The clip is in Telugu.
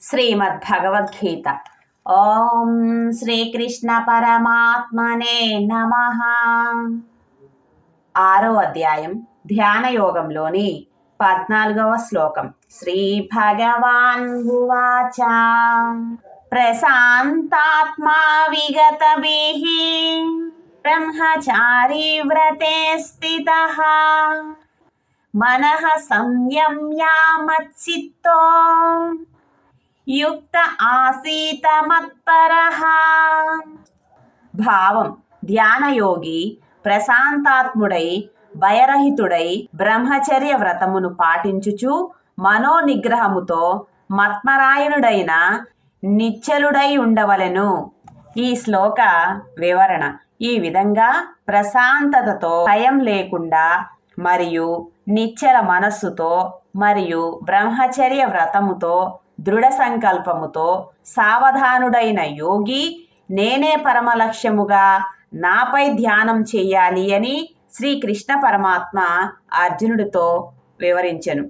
శ్రీమద్భగవద్గీత. ఓం శ్రీకృష్ణ పరమాత్మనే నమః. 6వ అధ్యాయం ధ్యానయోగంలోని 14వ శ్లోకం. శ్రీ భగవాన్ ఉవాచ ప్రశాంతాత్మా విగతభిః బ్రహ్మచారీ వ్రతే స్థితః మనః సంయమ్య మచ్చిత్తో యుక్త ఆసీత మత్పరః. భావం: ధ్యానయోగి ప్రశాంతాత్ముడై భయరహితుడై బ్రహ్మచర్య వ్రతమును పాటించుచు మనోనిగ్రహముతో మత్పరాయణుడైన నిశ్చలుడై ఉండవలెను. ఈ శ్లోక వివరణ: ఈ విధంగా ప్రశాంతతతో, భయం లేకుండా మరియు నిశ్చల మనస్సుతో మరియు బ్రహ్మచర్య వ్రతముతో దృఢ సంకల్పముతో సావధానుడైన యోగి నేనే పరమ లక్ష్యముగా నాపై ధ్యానం చెయ్యాలి అని శ్రీకృష్ణ పరమాత్మ అర్జునుడితో వివరించెను.